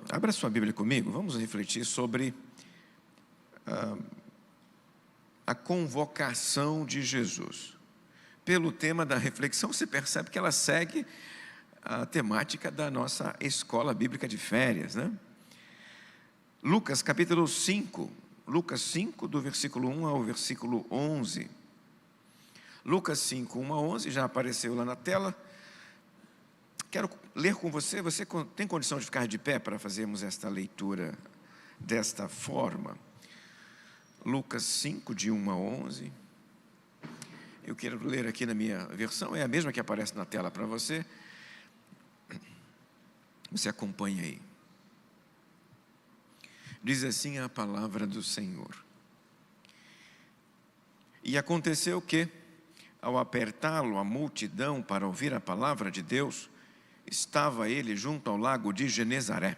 abra sua Bíblia comigo, vamos refletir sobre a convocação de Jesus. Pelo tema da reflexão, você percebe que ela segue a temática da nossa escola bíblica de férias, né? Lucas capítulo 5, Lucas 5, do versículo 1 ao versículo 11. Lucas 5, 1 a 11, já apareceu lá na tela. Quero ler com você. Você tem condição de ficar de pé para fazermos esta leitura desta forma? Lucas 5, de 1 a 11. Eu quero ler aqui na minha versão, é a mesma que aparece na tela para você. Você acompanha aí. Diz assim a palavra do Senhor. E aconteceu que, ao apertá-lo a multidão para ouvir a palavra de Deus, estava ele junto ao lago de Genezaré.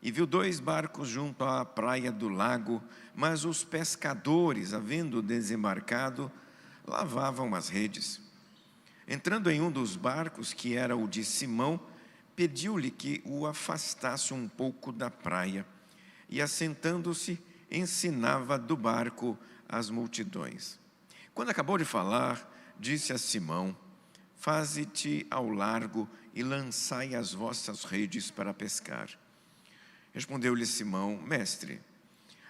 E viu 2 barcos junto à praia do lago, mas os pescadores, havendo desembarcado, lavavam as redes. Entrando em um dos barcos, que era o de Simão, pediu-lhe que o afastasse um pouco da praia, e assentando-se, ensinava do barco as multidões. Quando acabou de falar, disse a Simão: faze-te ao largo e lançai as vossas redes para pescar. Respondeu-lhe Simão: mestre,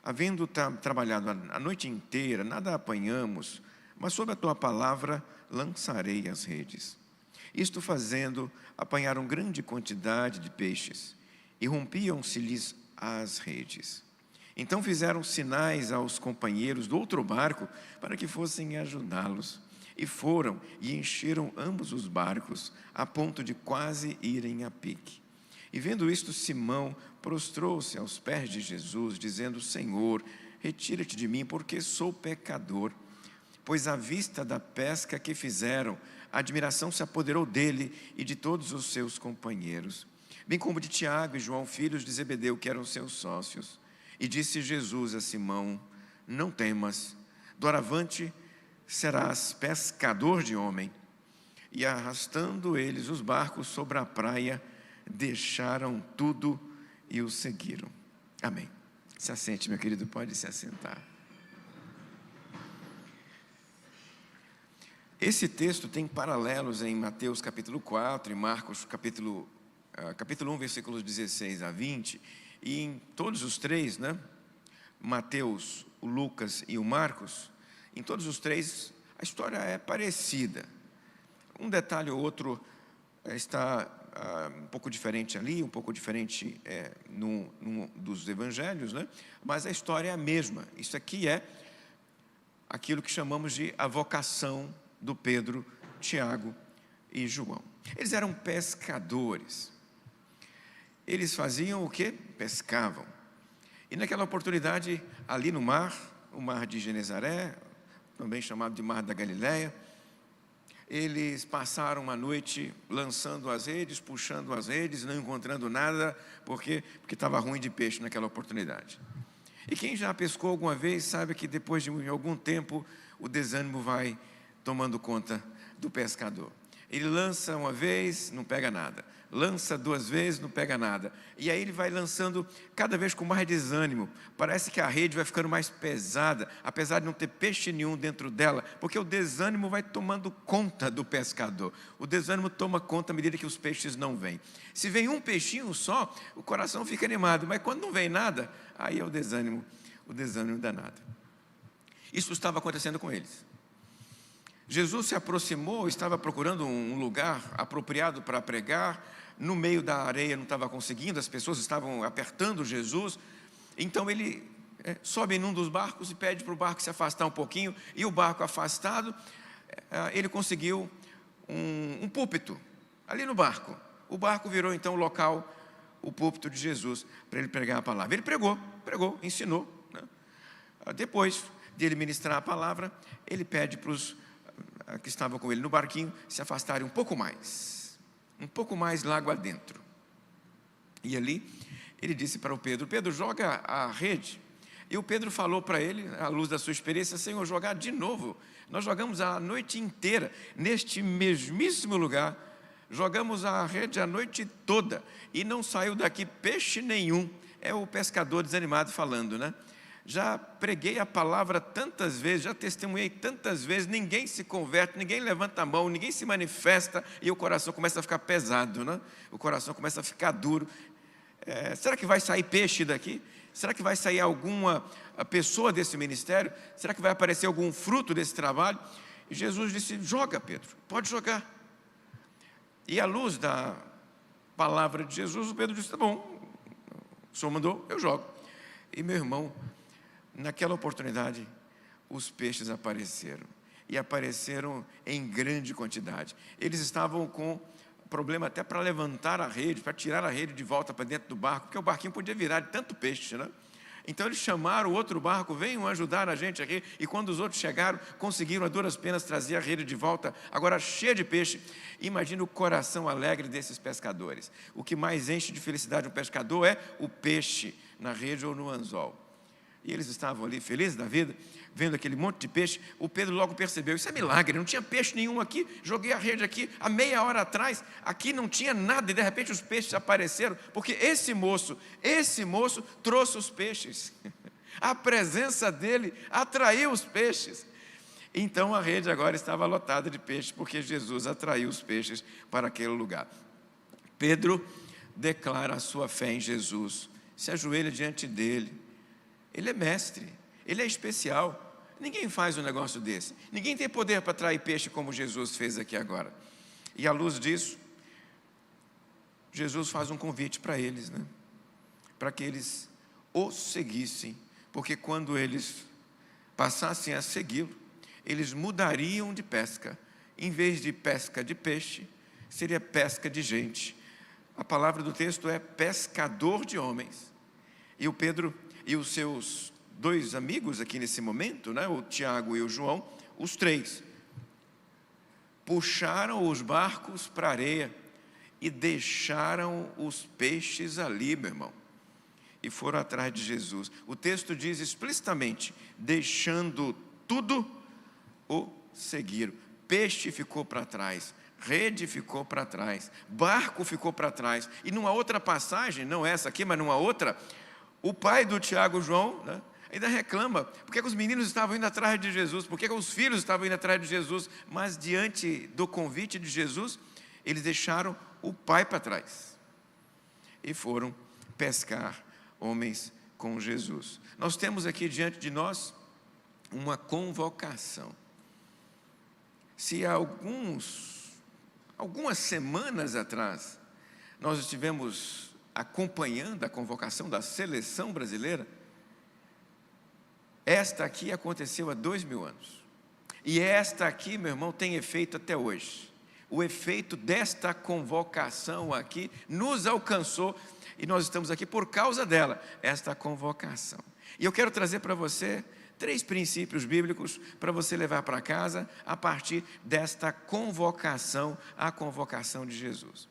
havendo trabalhado a noite inteira, nada apanhamos, mas sob a tua palavra lançarei as redes. Isto fazendo, apanharam grande quantidade de peixes, e rompiam-se-lhes as redes. Então fizeram sinais aos companheiros do outro barco para que fossem ajudá-los. E foram e encheram ambos os barcos, a ponto de quase irem a pique. E vendo isto, Simão prostrou-se aos pés de Jesus, dizendo: Senhor, retira-te de mim, porque sou pecador. Pois à vista da pesca que fizeram, a admiração se apoderou dele e de todos os seus companheiros, bem como de Tiago e João, filhos de Zebedeu, que eram seus sócios. E disse Jesus a Simão: não temas, doravante serás pescador de homem. E arrastando eles os barcos sobre a praia, deixaram tudo e o seguiram. Amém. Se assente, meu querido, pode se assentar. Esse texto tem paralelos em Mateus capítulo 4 e Marcos capítulo 1, versículos 16 a 20. E em todos os três, né? Mateus, o Lucas e o Marcos, em todos os três, a história é parecida. Um detalhe ou outro está um pouco diferente ali, um pouco diferente num dos evangelhos, né? Mas a história é a mesma. Isso aqui é aquilo que chamamos de a vocação do Pedro, Tiago e João. Eles eram pescadores. Eles faziam o quê? Pescavam. E naquela oportunidade, ali no mar, o mar de Genezaré, também chamado de Mar da Galileia, eles passaram uma noite lançando as redes, puxando as redes, não encontrando nada, porque estava ruim de peixe naquela oportunidade. E quem já pescou alguma vez sabe que depois de algum tempo o desânimo vai tomando conta do pescador. Ele lança uma vez, não pega nada. Lança 2 vezes, não pega nada. E aí ele vai lançando cada vez com mais desânimo. Parece que a rede vai ficando mais pesada, apesar de não ter peixe nenhum dentro dela, porque o desânimo vai tomando conta do pescador. O desânimo toma conta à medida que os peixes não vêm. Se vem um peixinho só, o coração fica animado, mas quando não vem nada, aí é o desânimo danado. Isso estava acontecendo com eles. Jesus se aproximou, estava procurando um lugar apropriado para pregar, no meio da areia não estava conseguindo, as pessoas estavam apertando Jesus, então ele sobe em um dos barcos e pede para o barco se afastar um pouquinho, e o barco afastado, ele conseguiu um púlpito ali no barco. O barco virou então o local, o púlpito de Jesus, para ele pregar a palavra. Ele pregou, ensinou, né? Depois de ele ministrar a palavra, ele pede para os que estavam com ele no barquinho se afastarem um pouco mais lago adentro. E ali ele disse para o Pedro: Pedro, joga a rede. E o Pedro falou para ele, à luz da sua experiência: Senhor, jogar de novo. Nós jogamos a noite inteira neste mesmíssimo lugar, jogamos a rede a noite toda e não saiu daqui peixe nenhum. É o pescador desanimado falando, né? Já preguei a palavra tantas vezes, já testemunhei tantas vezes, ninguém se converte, ninguém levanta a mão, ninguém se manifesta, e o coração começa a ficar pesado, né? O coração começa a ficar duro. Será que vai sair peixe daqui? Será que vai sair alguma pessoa desse ministério? Será que vai aparecer algum fruto desse trabalho? E Jesus disse: joga, Pedro, pode jogar. E à luz da palavra de Jesus, o Pedro disse: tá bom, o Senhor mandou, eu jogo. E meu irmão, naquela oportunidade, os peixes apareceram. E apareceram em grande quantidade. Eles estavam com problema até para levantar a rede, para tirar a rede de volta para dentro do barco, porque o barquinho podia virar de tanto peixe, né? Então eles chamaram o outro barco: venham ajudar a gente aqui. E quando os outros chegaram, conseguiram a duras penas trazer a rede de volta, agora cheia de peixe. Imagina o coração alegre desses pescadores. O que mais enche de felicidade um pescador é o peixe na rede ou no anzol. E eles estavam ali felizes da vida, vendo aquele monte de peixe. O Pedro logo percebeu: isso é milagre, não tinha peixe nenhum aqui, joguei a rede aqui há meia hora atrás, aqui não tinha nada, e de repente os peixes apareceram, porque esse moço trouxe os peixes. A presença dele atraiu os peixes. Então a rede agora estava lotada de peixes, porque Jesus atraiu os peixes para aquele lugar. Pedro declara a sua fé em Jesus, se ajoelha diante dele. Ele é mestre, ele é especial, ninguém faz um negócio desse, ninguém tem poder para atrair peixe como Jesus fez aqui agora. E à luz disso, Jesus faz um convite para eles, né? Para que eles o seguissem, porque quando eles passassem a segui-lo, eles mudariam de pesca. Em vez de pesca de peixe, seria pesca de gente. A palavra do texto é pescador de homens. E o Pedro e os seus dois amigos aqui nesse momento, né, o Tiago e o João, os três, puxaram os barcos para a areia e deixaram os peixes ali, meu irmão, e foram atrás de Jesus. O texto diz explicitamente: deixando tudo, o seguiram. Peixe ficou para trás, rede ficou para trás, barco ficou para trás. E numa outra passagem, não essa aqui, mas numa outra, o pai do Tiago e João, né, ainda reclama: por que os meninos estavam indo atrás de Jesus? Por que os filhos estavam indo atrás de Jesus? Mas diante do convite de Jesus, eles deixaram o pai para trás e foram pescar homens com Jesus. Nós temos aqui diante de nós uma convocação. Se há algumas semanas atrás nós estivemos acompanhando a convocação da seleção brasileira, esta aqui aconteceu há 2000 anos. E esta aqui, meu irmão, tem efeito até hoje. O efeito desta convocação aqui nos alcançou e nós estamos aqui por causa dela, esta convocação. E eu quero trazer para você 3 princípios bíblicos para você levar para casa a partir desta convocação, a convocação de Jesus.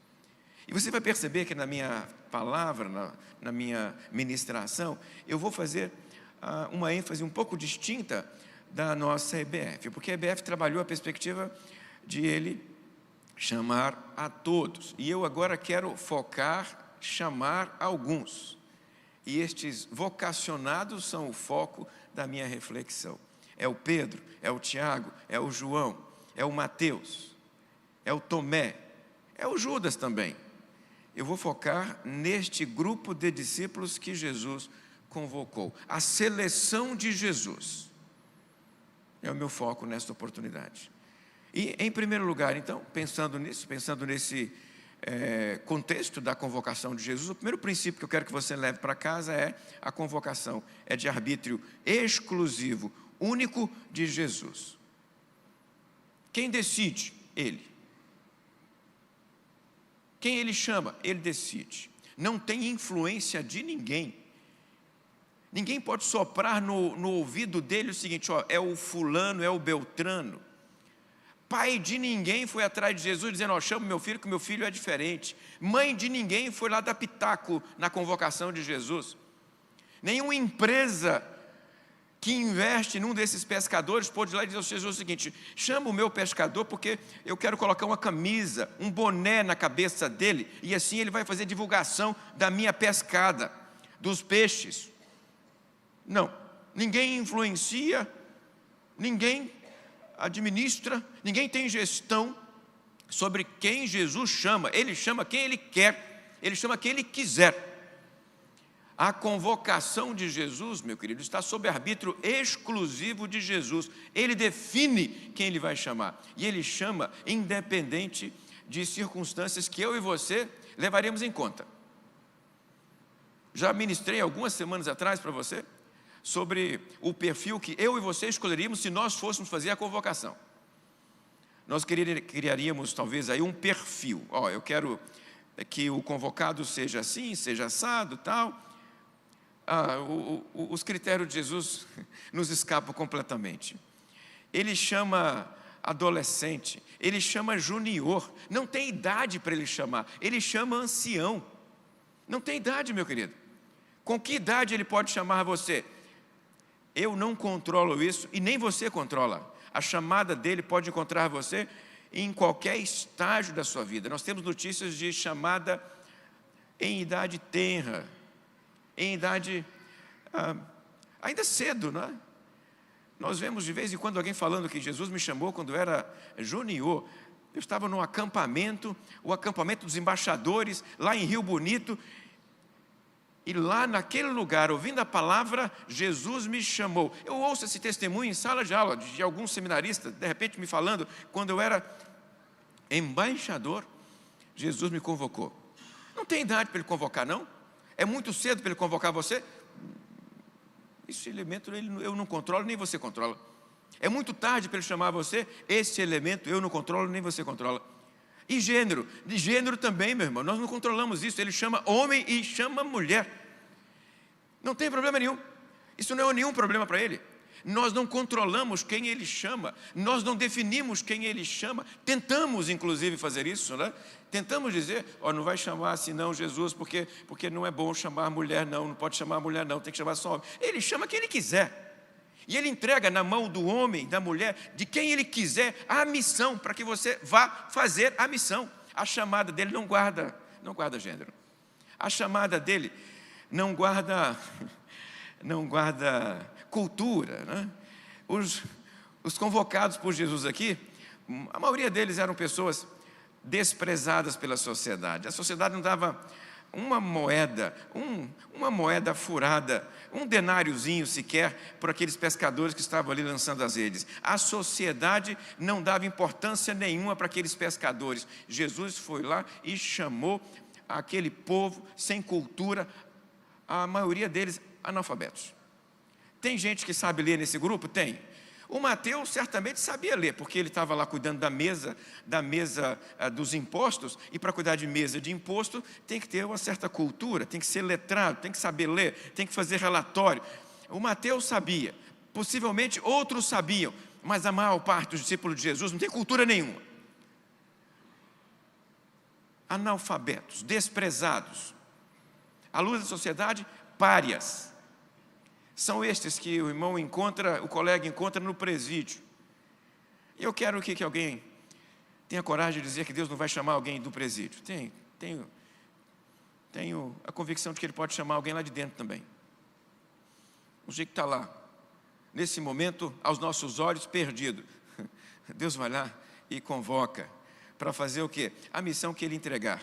E você vai perceber que na minha palavra, na minha ministração, eu vou fazer uma ênfase um pouco distinta da nossa EBF, porque a EBF trabalhou a perspectiva de ele chamar a todos, e eu agora quero focar, chamar alguns, e estes vocacionados são o foco da minha reflexão. É o Pedro, é o Tiago, é o João, é o Mateus, é o Tomé, é o Judas também. Eu vou focar neste grupo de discípulos que Jesus convocou, a seleção de Jesus. É o meu foco nesta oportunidade. E, em primeiro lugar, então, pensando nesse contexto da convocação de Jesus, o primeiro princípio que eu quero que você leve para casa é: a convocação é de arbítrio exclusivo, único de Jesus. Quem decide? Ele. Quem ele chama? Ele decide. Não tem influência de ninguém. Ninguém pode soprar no ouvido dele o seguinte: ó, é o fulano, é o beltrano. Pai de ninguém foi atrás de Jesus dizendo: ó, chama meu filho, que meu filho é diferente. Mãe de ninguém foi lá dar pitaco na convocação de Jesus. Nenhuma empresa que investe num desses pescadores, pôde ir lá e dizer ao Jesus o seguinte: chama o meu pescador, porque eu quero colocar uma camisa, um boné na cabeça dele, e assim ele vai fazer divulgação da minha pescada, dos peixes. Não, ninguém influencia, ninguém administra, ninguém tem gestão sobre quem Jesus chama. Ele chama quem Ele quer, Ele chama quem Ele quiser. A convocação de Jesus, meu querido, está sob arbítrio exclusivo de Jesus. Ele define quem Ele vai chamar, e Ele chama independente de circunstâncias que eu e você levaremos em conta. Já ministrei algumas semanas atrás para você sobre o perfil que eu e você escolheríamos se nós fôssemos fazer a convocação. Nós criaríamos talvez aí um perfil. Eu quero que o convocado seja assim, seja assado, tal. Os critérios de Jesus nos escapam completamente. Ele chama adolescente, ele chama junior, não tem idade para ele chamar, ele chama ancião. Não tem idade, meu querido. Com que idade ele pode chamar você? Eu não controlo isso e nem você controla. A chamada dele pode encontrar você em qualquer estágio da sua vida. Nós temos notícias de chamada em idade tenra, em idade ainda cedo, não é? Nós vemos de vez em quando alguém falando que Jesus me chamou quando eu era junior. Eu estava num acampamento, o acampamento dos embaixadores, lá em Rio Bonito, e lá naquele lugar, ouvindo a palavra, Jesus me chamou. Eu ouço esse testemunho em sala de aula, de alguns seminaristas, de repente me falando, quando eu era embaixador, Jesus me convocou. Não tem idade para ele convocar, não? É muito cedo para ele convocar você? Esse elemento eu não controlo, nem você controla. É muito tarde para ele chamar você? Esse elemento eu não controlo, nem você controla. E gênero? De gênero também, meu irmão, nós não controlamos isso. Ele chama homem e chama mulher. Não tem problema nenhum. Isso não é nenhum problema para ele. Nós não controlamos quem ele chama, nós não definimos quem ele chama. Tentamos inclusive fazer isso, né? Tentamos dizer, não vai chamar assim não, Jesus, porque não é bom chamar mulher não pode chamar mulher não, tem que chamar só homem. Ele chama quem ele quiser. E ele entrega na mão do homem, da mulher, de quem ele quiser, a missão, para que você vá fazer a missão. A chamada dele não guarda gênero. A chamada dele não guarda cultura, né? Os convocados por Jesus aqui, a maioria deles eram pessoas desprezadas pela sociedade. A sociedade não dava uma moeda furada, um denáriozinho sequer para aqueles pescadores que estavam ali lançando as redes. A sociedade não dava importância nenhuma para aqueles pescadores. Jesus foi lá e chamou aquele povo sem cultura, a maioria deles analfabetos. Tem gente que sabe ler nesse grupo? Tem. O Mateus certamente sabia ler, porque ele estava lá cuidando da mesa dos impostos, e para cuidar de mesa de imposto tem que ter uma certa cultura, tem que ser letrado, tem que saber ler, tem que fazer relatório. O Mateus sabia, possivelmente outros sabiam, mas a maior parte dos discípulos de Jesus não tem cultura nenhuma. Analfabetos, desprezados, à luz da sociedade, párias. São estes que o irmão encontra, o colega encontra no presídio. E eu quero que alguém tenha coragem de dizer que Deus não vai chamar alguém do presídio. Tenho a convicção de que Ele pode chamar alguém lá de dentro também. O jeito que está lá, nesse momento, aos nossos olhos, perdido. Deus vai lá e convoca para fazer o quê? A missão que Ele entregar.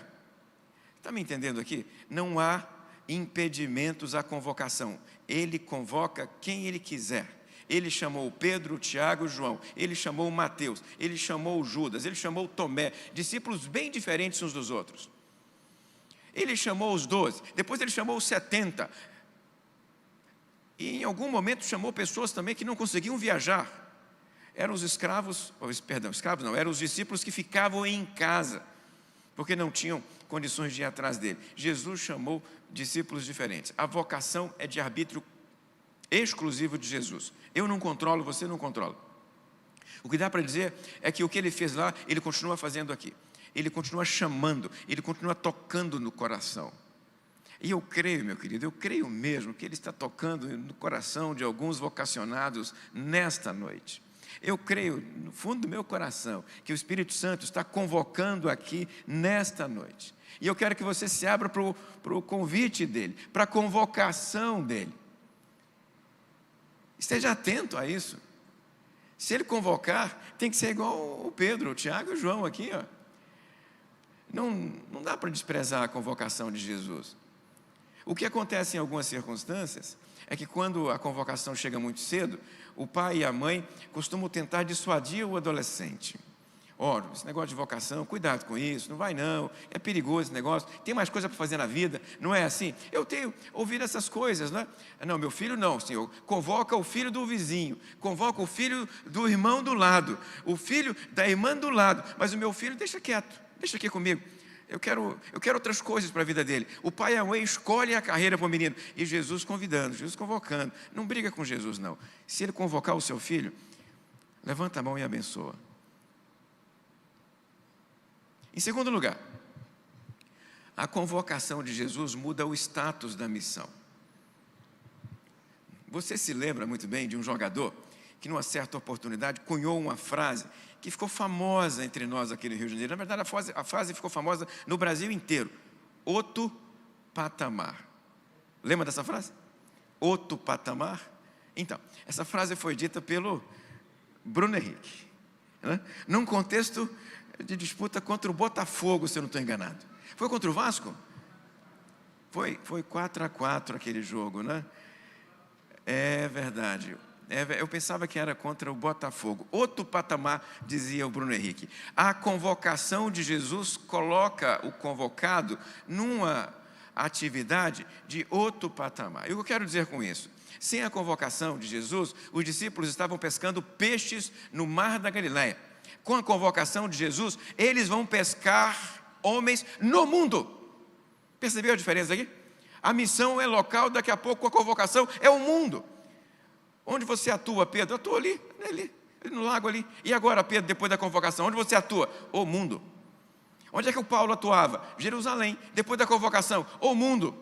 Está me entendendo aqui? Não há impedimentos à convocação. Ele convoca quem Ele quiser. Ele chamou Pedro, Tiago e João. Ele chamou Mateus. Ele chamou Judas. Ele chamou Tomé. Discípulos bem diferentes uns dos outros. Ele chamou os 12. Depois ele chamou os 70. E em algum momento chamou pessoas também que não conseguiam viajar. Eram os escravos não, eram os discípulos que ficavam em casa, porque não tinham condições de ir atrás dele. Jesus chamou discípulos diferentes. A vocação é de arbítrio exclusivo de Jesus. Eu não controlo, você não controla. O que dá para dizer é que o que ele fez lá, ele continua fazendo aqui. Ele continua chamando, ele continua tocando no coração. E eu creio, meu querido, eu creio mesmo que Ele está tocando no coração de alguns vocacionados nesta noite. Eu creio, no fundo do meu coração, que o Espírito Santo está convocando aqui nesta noite. E eu quero que você se abra para o convite dEle, para a convocação dEle. Esteja atento a isso. Se Ele convocar, tem que ser igual o Pedro, o Tiago e o João aqui, ó. Não dá para desprezar a convocação de Jesus. O que acontece em algumas circunstâncias é que quando a convocação chega muito cedo, o pai e a mãe costumam tentar dissuadir o adolescente. Ora, esse negócio de vocação, cuidado com isso, não vai não, é perigoso esse negócio, tem mais coisa para fazer na vida, não é assim? Eu tenho ouvido essas coisas, né? Não, meu filho não, senhor, convoca o filho do vizinho, convoca o filho do irmão do lado, o filho da irmã do lado, mas o meu filho deixa quieto, deixa aqui comigo. Eu quero outras coisas para a vida dele. O pai e a mãe escolhem a carreira para o menino. E Jesus convidando, Jesus convocando. Não briga com Jesus, não. Se ele convocar o seu filho, levanta a mão e abençoa. Em segundo lugar, a convocação de Jesus muda o status da missão. Você se lembra muito bem de um jogador que, numa certa oportunidade, cunhou uma frase que ficou famosa entre nós aqui no Rio de Janeiro. Na verdade, a frase ficou famosa no Brasil inteiro. Outro patamar. Lembra dessa frase? Outro patamar? Então, essa frase foi dita pelo Bruno Henrique, né? Num contexto de disputa contra o Botafogo, se eu não estou enganado. Foi contra o Vasco? Foi 4-4 aquele jogo, né? É verdade. Eu pensava que era contra o Botafogo. Outro patamar, dizia o Bruno Henrique. A convocação de Jesus coloca o convocado numa atividade de outro patamar. E o que eu quero dizer com isso? Sem a convocação de Jesus, os discípulos estavam pescando peixes no mar da Galileia. Com a convocação de Jesus, eles vão pescar homens no mundo. Percebeu a diferença aqui? A missão é local, daqui a pouco a convocação é o mundo. Onde você atua, Pedro? Eu estou ali no lago ali. E agora, Pedro, depois da convocação, onde você atua? O mundo. Onde é que o Paulo atuava? Jerusalém. Depois da convocação, o mundo.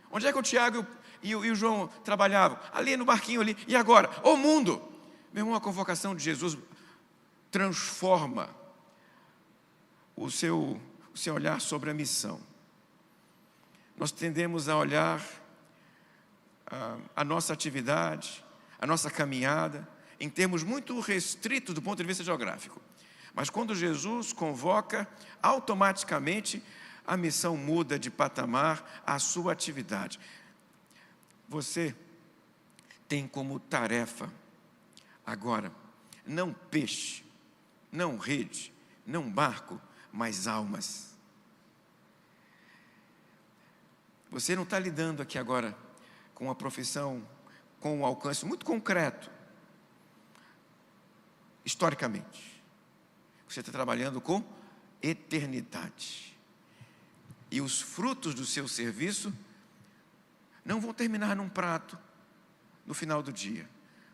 Onde é que o Tiago e o João trabalhavam? Ali no barquinho ali. E agora? O mundo. Meu irmão, a convocação de Jesus transforma o seu olhar sobre a missão. Nós tendemos a olhar a nossa atividade, a nossa caminhada, em termos muito restritos do ponto de vista geográfico. Mas quando Jesus convoca, automaticamente a missão muda de patamar, a sua atividade. Você tem como tarefa agora, não peixe, não rede, não barco, mas almas. Você não está lidando aqui agora com uma profissão com um alcance muito concreto, historicamente. Você está trabalhando com eternidade. E os frutos do seu serviço não vão terminar num prato no final do dia.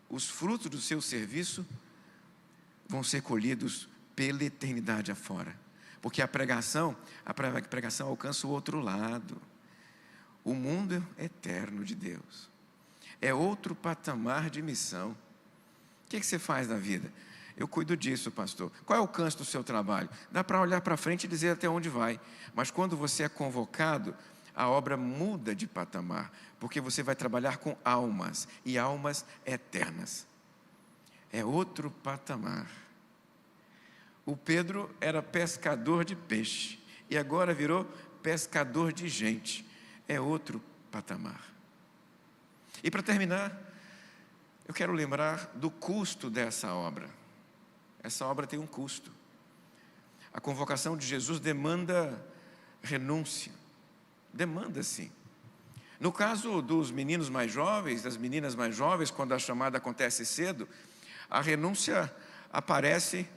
Os frutos do seu serviço vão ser colhidos pela eternidade afora. Porque a pregação alcança o outro lado. O mundo eterno de Deus. É outro patamar de missão. O que você faz na vida? Eu cuido disso, pastor. Qual é o alcance do seu trabalho? Dá para olhar para frente e dizer até onde vai. Mas quando você é convocado, a obra muda de patamar. Porque você vai trabalhar com almas. E almas eternas. É outro patamar. O Pedro era pescador de peixe. E agora virou pescador de gente. É outro patamar. E para terminar, eu quero lembrar do custo dessa obra. Essa obra tem um custo. A convocação de Jesus demanda renúncia. Demanda sim. No caso dos meninos mais jovens, das meninas mais jovens, quando a chamada acontece cedo, a renúncia aparece,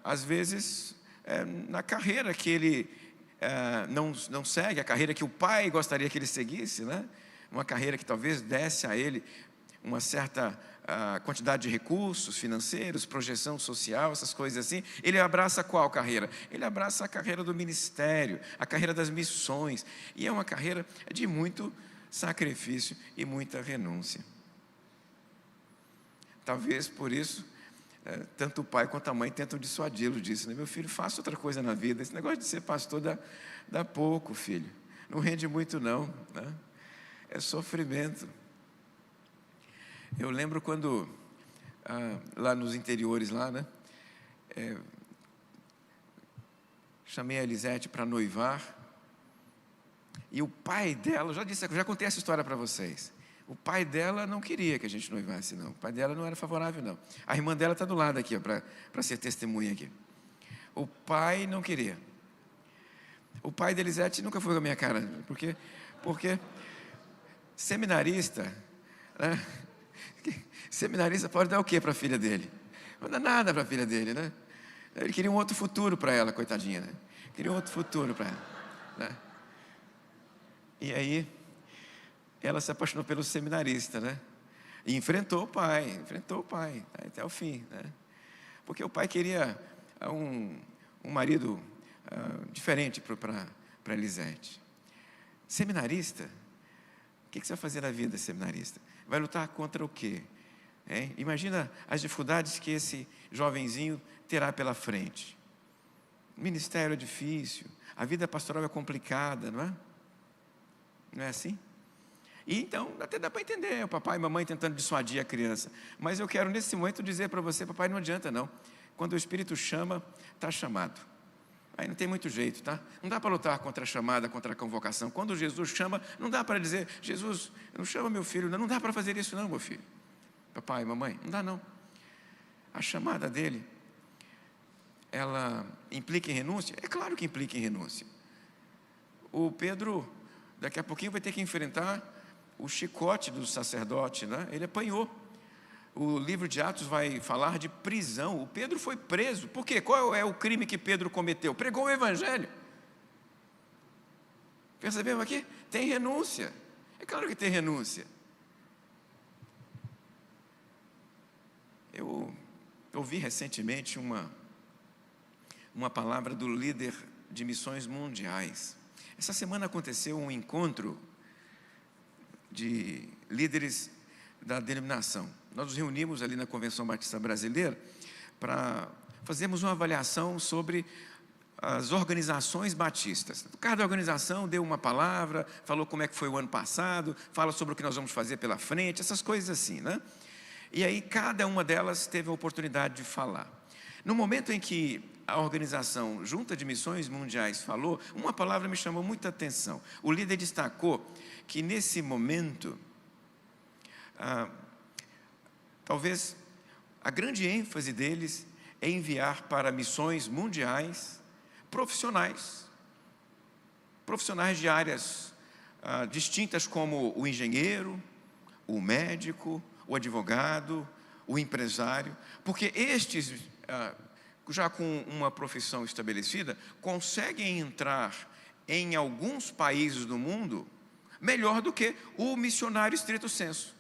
às vezes, na carreira que ele não segue, a carreira que o pai gostaria que ele seguisse, né? Uma carreira que talvez desse a ele uma certa quantidade de recursos financeiros, projeção social, essas coisas assim, ele abraça qual carreira? Ele abraça a carreira do ministério, a carreira das missões, e é uma carreira de muito sacrifício e muita renúncia. Talvez por isso, tanto o pai quanto a mãe tentam dissuadi-lo disso, né? Meu filho, faça outra coisa na vida, esse negócio de ser pastor dá pouco, filho, não rende muito não, né? É sofrimento. Eu lembro quando, lá nos interiores, né, chamei a Elisete para noivar, e o pai dela, já contei essa história para vocês, o pai dela não queria que a gente noivasse não, o pai dela não era favorável não, a irmã dela está do lado aqui, para ser testemunha aqui, o pai não queria, o pai da Elisete nunca foi com a minha cara, porque seminarista, né? Seminarista pode dar o que para a filha dele? Não dá nada para a filha dele, né? Ele queria um outro futuro para ela, coitadinha, né? Queria um outro futuro para ela, né? E aí, ela se apaixonou pelo seminarista, né? E enfrentou o pai até o fim, né? Porque o pai queria um marido diferente para Elisete. Seminarista? O que você vai fazer na vida, seminarista? Vai lutar contra o quê? Imagina as dificuldades que esse jovenzinho terá pela frente. O ministério é difícil, a vida pastoral é complicada, não é? Não é assim? E então, até dá para entender, o papai e a mamãe tentando dissuadir a criança. Mas eu quero nesse momento dizer para você, papai, não adianta não. Quando o Espírito chama, está chamado. Aí não tem muito jeito, tá? Não dá para lutar contra a chamada, contra a convocação. Quando Jesus chama, não dá para dizer, Jesus, não chama meu filho, não dá para fazer isso não, meu filho. Papai, mamãe, não dá não. A chamada dele, ela implica em renúncia? É claro que implica em renúncia. O Pedro, daqui a pouquinho vai ter que enfrentar o chicote do sacerdote, né? Ele apanhou. O livro de Atos vai falar de prisão. O Pedro foi preso. Por quê? Qual é o crime que Pedro cometeu? Pregou o evangelho. Percebemos aqui? Tem renúncia. É claro que tem renúncia. Eu ouvi recentemente uma palavra do líder de missões mundiais. Essa semana aconteceu um encontro de líderes da denominação. Nós nos reunimos ali na Convenção Batista Brasileira para fazermos uma avaliação sobre as organizações batistas. Cada organização deu uma palavra, falou como é que foi o ano passado, fala sobre o que nós vamos fazer pela frente, essas coisas assim, né? E aí cada uma delas teve a oportunidade de falar. No momento em que a organização Junta de Missões Mundiais falou, uma palavra me chamou muita atenção. O líder destacou que nesse momento, talvez a grande ênfase deles é enviar para missões mundiais profissionais de áreas distintas como o engenheiro, o médico, o advogado, o empresário, porque estes, já com uma profissão estabelecida, conseguem entrar em alguns países do mundo melhor do que o missionário estrito sensu.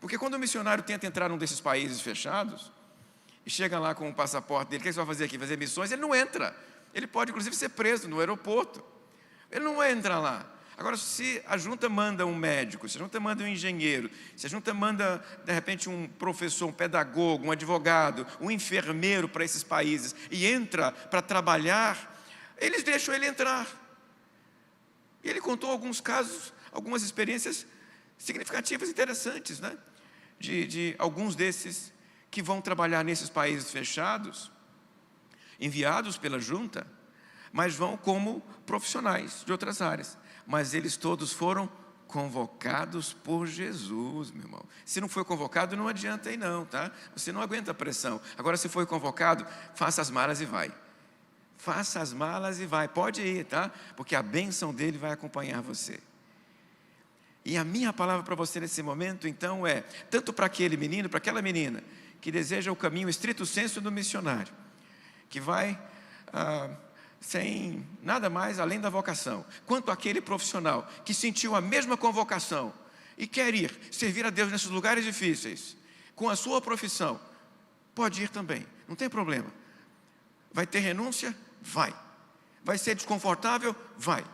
Porque quando o missionário tenta entrar num desses países fechados, e chega lá com o passaporte dele, o que você vai fazer aqui? Fazer missões? Ele não entra. Ele pode, inclusive, ser preso no aeroporto. Ele não vai entrar lá. Agora, se a junta manda um médico, se a junta manda um engenheiro, se a junta manda, de repente, um professor, um pedagogo, um advogado, um enfermeiro para esses países, e entra para trabalhar, eles deixam ele entrar. E ele contou alguns casos, algumas experiências significativas, interessantes, né? De alguns desses que vão trabalhar nesses países fechados, enviados pela junta, mas vão como profissionais de outras áreas. Mas eles todos foram convocados por Jesus, meu irmão. Se não foi convocado, não adianta ir não, tá? Você não aguenta a pressão. Agora, se foi convocado, faça as malas e vai. Faça as malas e vai. Pode ir, tá? Porque a bênção dele vai acompanhar você. E a minha palavra para você nesse momento, então, é tanto para aquele menino, para aquela menina, que deseja o caminho estrito sensu do missionário, que vai sem nada mais além da vocação, quanto aquele profissional que sentiu a mesma convocação e quer ir servir a Deus nesses lugares difíceis, com a sua profissão, pode ir também, não tem problema. Vai ter renúncia? Vai. Vai ser desconfortável? Vai.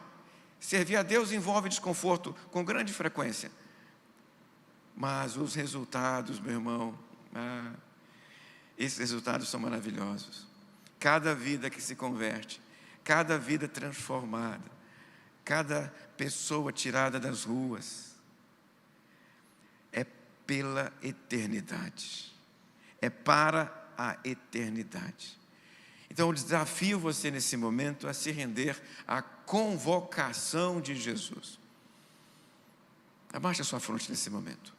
Servir a Deus envolve desconforto com grande frequência. Mas os resultados, meu irmão, esses resultados são maravilhosos. Cada vida que se converte, cada vida transformada, cada pessoa tirada das ruas, é pela eternidade, é para a eternidade. Então eu desafio você nesse momento a se render à convocação de Jesus. Abaixe a sua fronte nesse momento.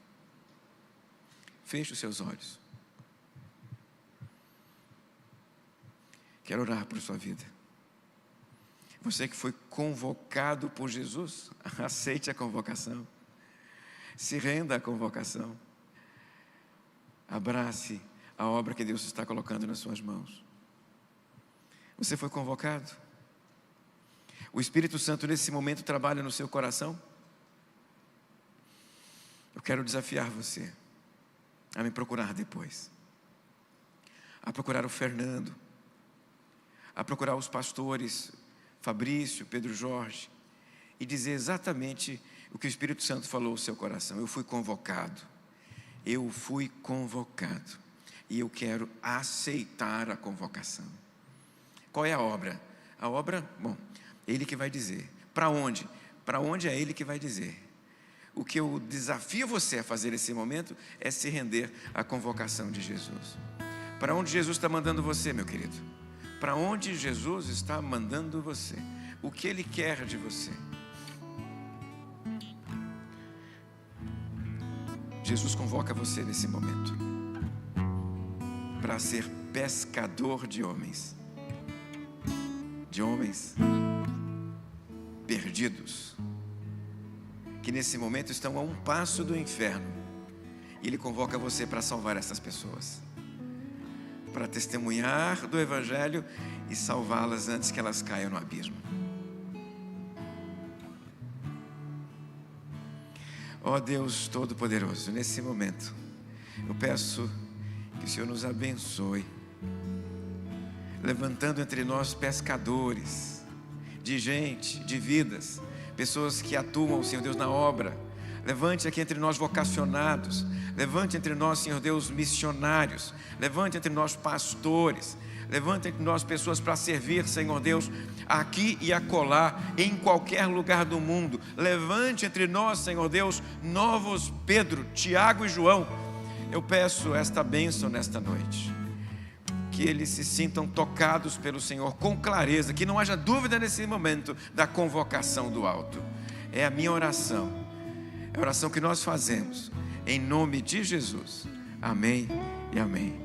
Feche os seus olhos. Quero orar por sua vida. Você que foi convocado por Jesus, aceite a convocação. Se renda à convocação. Abrace a obra que Deus está colocando nas suas mãos. Você foi convocado. O Espírito Santo nesse momento trabalha no seu coração. Eu quero desafiar você a me procurar depois. A procurar o Fernando. A procurar os pastores Fabrício, Pedro Jorge, e dizer exatamente o que o Espírito Santo falou ao seu coração. Eu fui convocado. Eu fui convocado. E eu quero aceitar a convocação. Qual é a obra? A obra, bom, Ele que vai dizer. Para onde? Para onde é Ele que vai dizer. O que eu desafio você a fazer nesse momento é se render à convocação de Jesus. Para onde Jesus está mandando você, meu querido? Para onde Jesus está mandando você? O que Ele quer de você? Jesus convoca você nesse momento para ser pescador de homens perdidos, que nesse momento estão a um passo do inferno, e Ele convoca você para salvar essas pessoas, para testemunhar do Evangelho e salvá-las antes que elas caiam no abismo. Ó Deus Todo-Poderoso, nesse momento eu peço que o Senhor nos abençoe, levantando entre nós pescadores de gente, de vidas, pessoas que atuam, Senhor Deus, na obra. Levante aqui entre nós vocacionados, levante entre nós, Senhor Deus, missionários, levante entre nós pastores, levante entre nós pessoas para servir, Senhor Deus, aqui e acolá, em qualquer lugar do mundo. Levante entre nós, Senhor Deus, novos Pedro, Tiago e João. Eu peço esta bênção nesta noite, que eles se sintam tocados pelo Senhor com clareza, que não haja dúvida nesse momento da convocação do alto. É a minha oração, é a oração que nós fazemos, em nome de Jesus. Amém e amém.